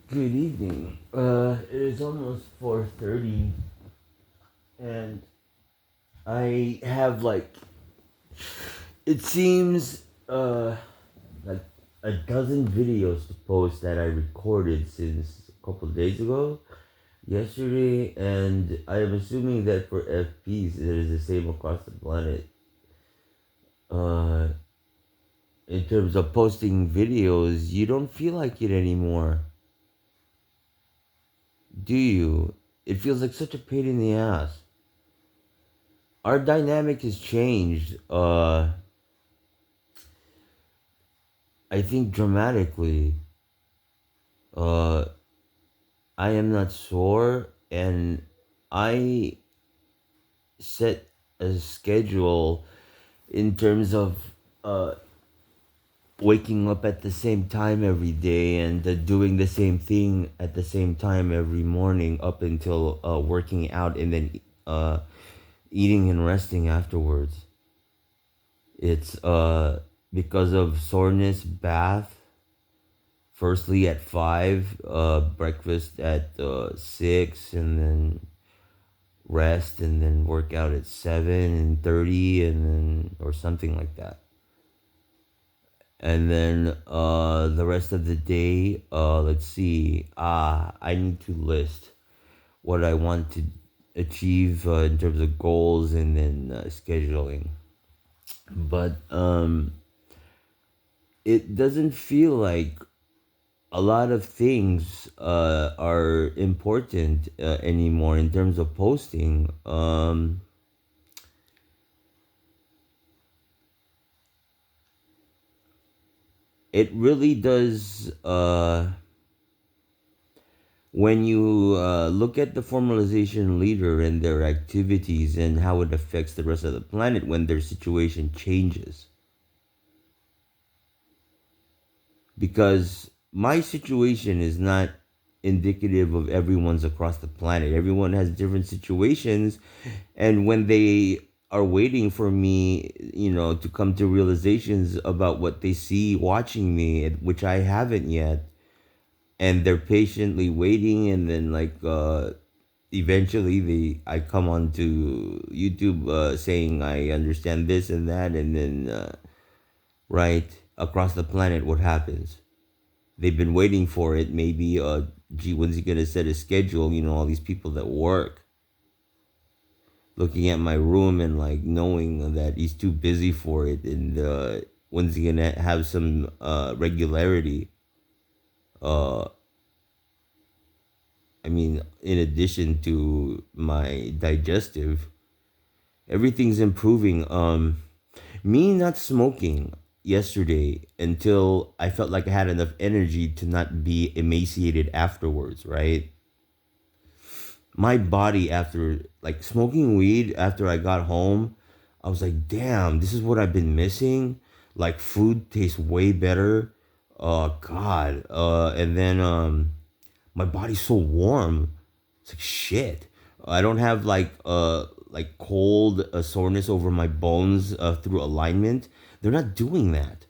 Good evening. It is almost 4:30, and I have it seems like a dozen videos to post that I recorded since a couple of days ago, yesterday, and I am assuming that for FPs it is the same across the planet. Uh, in terms of posting videos, you don't feel like it anymore, do you? It feels like such a pain in the ass. Our dynamic has changed. I think dramatically. Uh, I am not sure, and I set a schedule in terms of uh waking up at the same time every day and doing the same thing at the same time every morning up until working out and then uh eating and resting afterwards. It's because of soreness, bath firstly at 5, breakfast at 6, and then rest, and then work out at 7:30, and then or something like that. And then the rest of the day, let's see. I need to list what I want to achieve in terms of goals, and then scheduling. But it doesn't feel like a lot of things are important anymore in terms of posting. It really does. When you look at the formalization leader and their activities and how it affects the rest of the planet when their situation changes, because my situation is not indicative of everyone's across the planet. Everyone has different situations, and when they are waiting for me, to come to realizations about what they see watching me, which I haven't yet, and they're patiently waiting, and then eventually I come onto YouTube saying I understand this and that, and then right across the planet, what happens? They've been waiting for it. Maybe, gee, when's he gonna set a schedule? All these people that work, looking at my room and knowing that he's too busy for it, and when's he gonna have some regularity? Uh, I mean, in addition to my digestive, everything's improving. Me not smoking yesterday until I felt like I had enough energy to not be emaciated afterwards, right? My body, after smoking weed after I got home, I was like, damn, this is what I've been missing. Like, food tastes way better. God. And then my body's so warm. It's like shit. I don't have cold soreness over my bones through alignment. They're not doing that.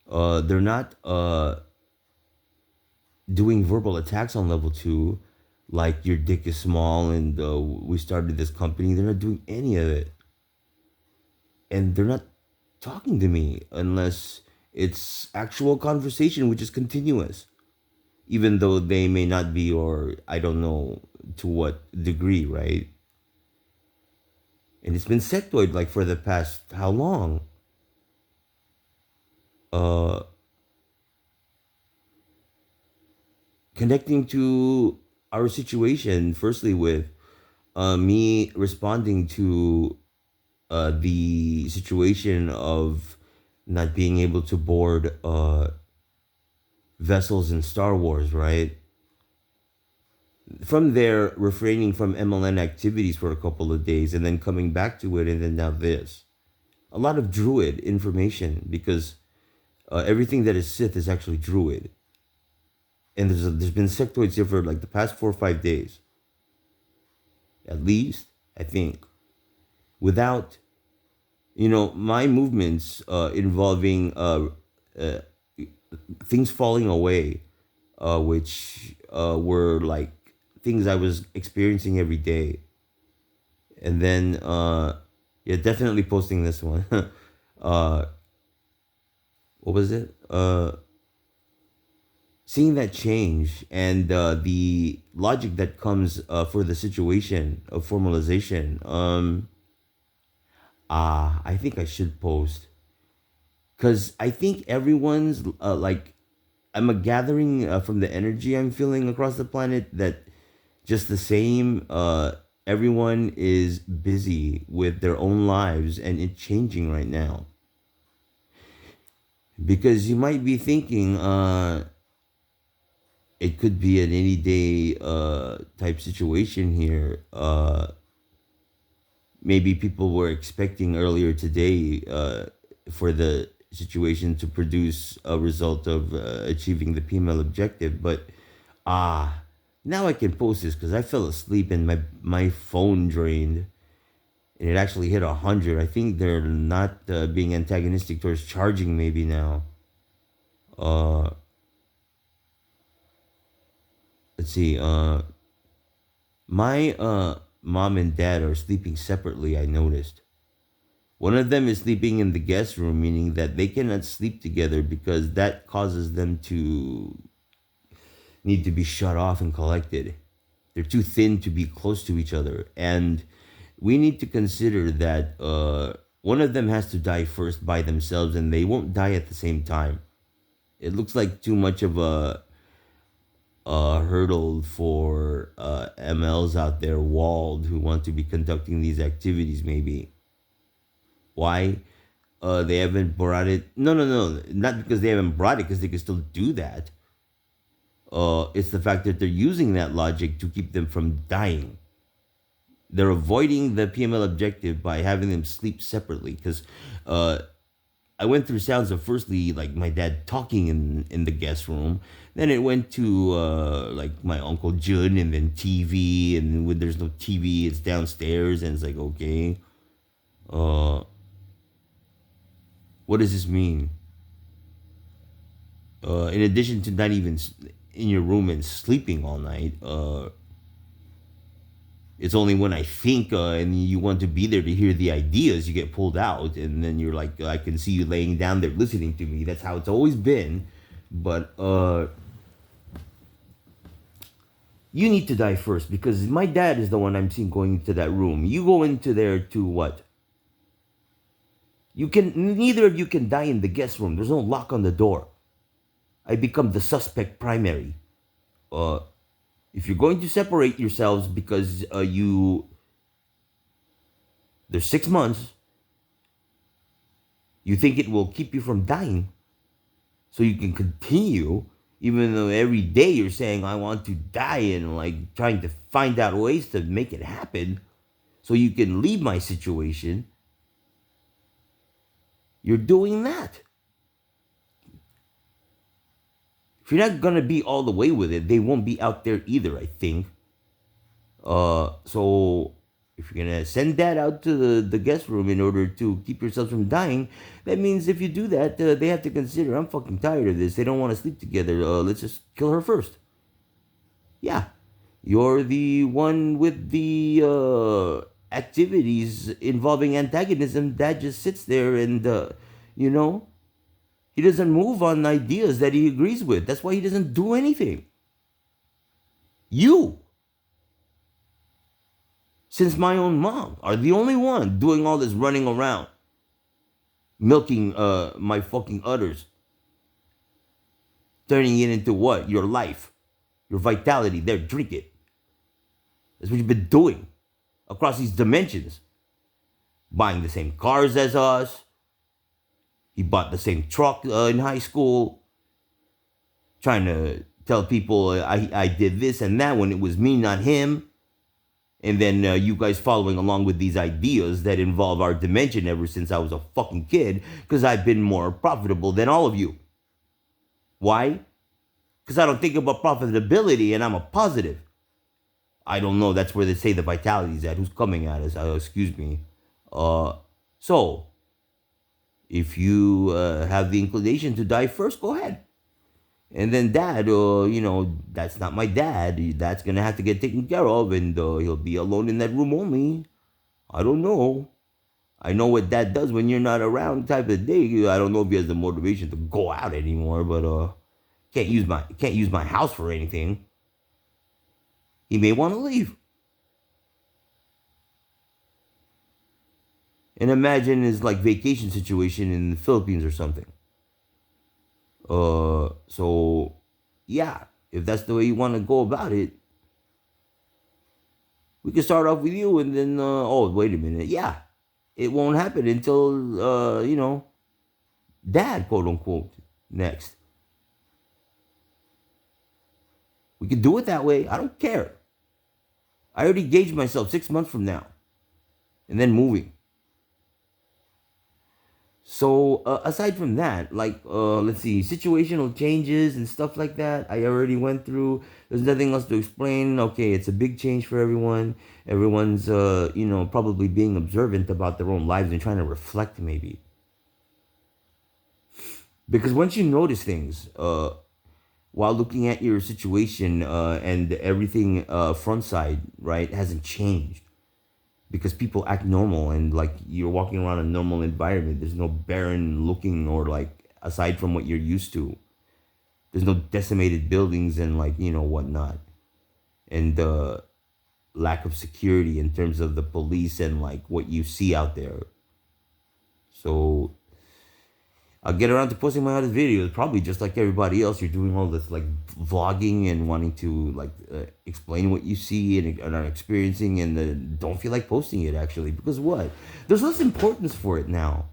They're not doing verbal attacks on level 2, like your dick is small and we started this company. They're not doing any of it, and they're not talking to me unless it's actual conversation, which is continuous, even though they may not be, or I don't know to what degree, right? And it's been sectoid for the past how long? Uh, Connecting to our situation, firstly with me responding to the situation of not being able to board vessels in Star Wars, right? From there, refraining from MLN activities for a couple of days, and then coming back to it, and then now this. A lot of Druid information, because everything that is Sith is actually Druid. And there's been sectoids here for the past 4 or 5 days, at least, I think. Without, my movements involving uh, things falling away, which were like things I was experiencing every day. And then, yeah, definitely posting this one. uh, what was it? Seeing that change and the logic that comes for the situation of formalization. I think I should post because I think everyone's like I'm a gathering from the energy I'm feeling across the planet that just the same. Everyone is busy with their own lives and it's changing right now because you might be thinking it could be an any day type situation here. Maybe people were expecting earlier today for the situation to produce a result of achieving the PML objective, but ah, now I can post this because I fell asleep and my phone drained and it actually hit 100. I think they're not being antagonistic towards charging maybe now. Uh, let's see. My mom and dad are sleeping separately. I noticed. One of them is sleeping in the guest room, meaning that they cannot sleep together because that causes them to need to be shut off and collected. They're too thin to be close to each other. And we need to consider that one of them has to die first by themselves and they won't die at the same time. It looks like too much of a hurdle for MLs out there, walled, who want to be conducting these activities, maybe. Why? They haven't brought it. No, no, no. Not because they haven't brought it, because they can still do that. It's the fact that they're using that logic to keep them from dying. They're avoiding the PML objective by having them sleep separately. Because I went through sounds of firstly like my dad talking in the guest room. Then it went to like my uncle Jun, and then TV. And when there's no TV, it's downstairs, and it's like okay, uh, what does this mean? In addition to not even in your room and sleeping all night, it's only when I think and you want to be there to hear the ideas, you get pulled out, and then you're like, I can see you laying down there listening to me. That's how it's always been. But you need to die first because my dad is the one I'm seeing going into that room. You go into there to what? You can neither of you can die in the guest room. There's no lock on the door. I become the suspect primary. Uh, if you're going to separate yourselves because there's 6 months, you think it will keep you from dying, so you can continue, even though every day you're saying I want to die and like trying to find out ways to make it happen, so you can leave my situation. You're doing that. If you're not gonna be all the way with it, they won't be out there either, I think. So if you're gonna send that out to the guest room in order to keep yourselves from dying, that means if you do that, they have to consider I'm fucking tired of this. They don't want to sleep together. Let's just kill her first. Yeah, you're the one with the activities involving antagonism that just sits there and you know he doesn't move on ideas that he agrees with. That's why he doesn't do anything. You, since my own mom, are the only one doing all this running around, milking my fucking udders, turning it into what? Your life, your vitality. There, drink it. That's what you've been doing across these dimensions. Buying the same cars as us. He bought the same truck in high school. Trying to tell people I did this and that when it was me, not him. And then you guys following along with these ideas that involve our dimension ever since I was a fucking kid, because I've been more profitable than all of you. Why? Because I don't think about profitability and I'm a positive. I don't know. That's where they say the vitality's at. Who's coming at us? Excuse me. So if you have the inclination to die first, go ahead. And then dad, that's not my dad. That's gonna have to get taken care of, and he'll be alone in that room only. I don't know. I know what dad does when you're not around, type of day. I don't know if he has the motivation to go out anymore, but can't use my house for anything. He may want to leave. And imagine his like vacation situation in the Philippines or something. So yeah, if that's the way you want to go about it, we can start off with you, and then oh wait a minute, yeah, it won't happen until dad, quote unquote, next. We can do it that way. I don't care. I already gauged myself 6 months from now, and then moving. So aside from that, like let's see, situational changes and stuff like that, I already went through. There's nothing else to explain. Okay, it's a big change for everyone. Everyone's probably being observant about their own lives and trying to reflect maybe. Because once you notice things, while looking at your situation and everything front side, right, hasn't changed because people act normal and like you're walking around a normal environment. There's no barren looking or like aside from what you're used to. There's no decimated buildings and like whatnot, and lack of security in terms of the police and like what you see out there. So I'll get around to posting my other videos. Probably just like everybody else, you're doing all this like vlogging and wanting to like explain what you see and are experiencing, and don't feel like posting it actually because what? There's less importance for it now.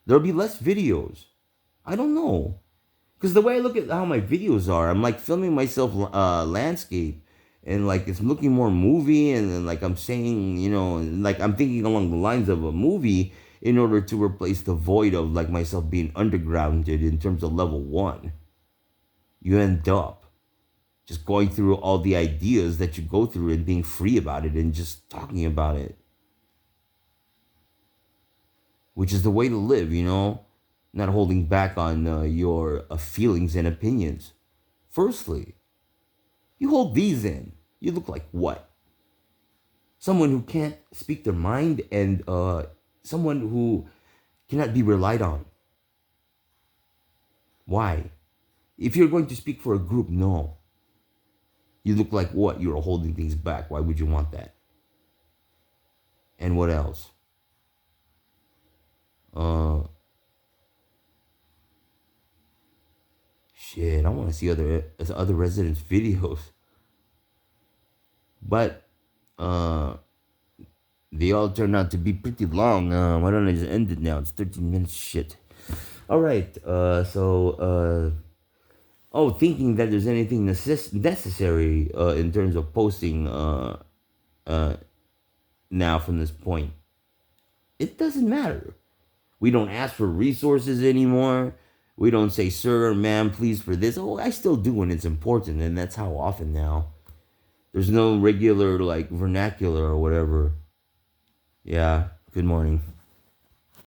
There'll be less videos. I don't know. Because the way I look at how my videos are, I'm like filming myself landscape, and like it's looking more movie, and then like I'm saying, like I'm thinking along the lines of a movie in order to replace the void of like myself being undergrounded in terms of level one. You end up just going through all the ideas that you go through and being free about it and just talking about it, which is the way to live, not holding back on your feelings and opinions. Firstly, you hold these in. You look like what? Someone who can't speak their mind and someone who cannot be relied on. Why? If you're going to speak for a group, no. You look like what? You're holding things back. Why would you want that? And what else? Uh, Shit. I want to see other residents' videos, but uh, they all turned out to be pretty long. Why don't I just end it now? It's 13 minutes. Shit. All right. Oh, thinking that there's anything necessary in terms of posting uh, now from this point. It doesn't matter. We don't ask for resources anymore. We don't say, sir or ma'am, please for this. Oh, I still do when it's important, and that's how often now. There's no regular, like, vernacular or whatever. Yeah, good morning.